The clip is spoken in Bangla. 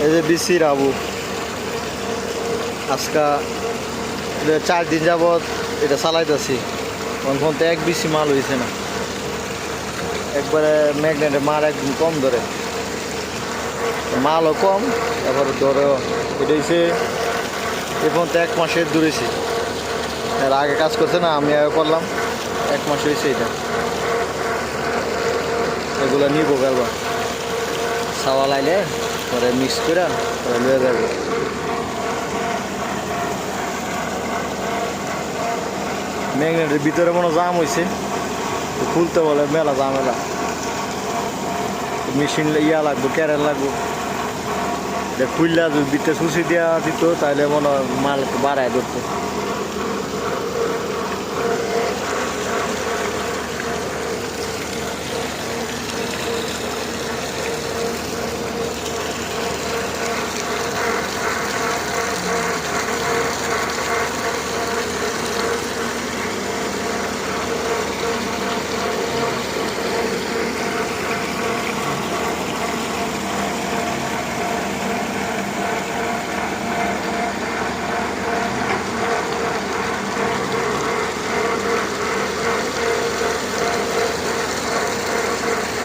এই যে বিসির আবু আজকা 4 দিন যাবৎ এটা চালাইতেছি ফোন তো এক বিসি মাল হয়েছে না একবারে ম্যাগনেটে মার একদম কম ধরে মালও কম তারপরে ধরেও এটা হচ্ছে এই ফোন তো 1 মাসের দূরেছি এর আগে কাজ করছে না আমি আগে করলাম 1 মাস হয়েছে এটা এগুলো নিবো একবার সাওয়া লাইলে পরে মিক্স করে পরে লয়ে যাবে ম্যাগনেটের ভিতরে মনে জাম হয়েছে খুলতে বলে মেলা ঝামেলা মেশিন ইয়া লাগবো ক্যারেল লাগবো খুললা যদি ভিতরে সুচি দেওয়া দিত তাহলে মনে হয় মাল বাড়ায় ধরতো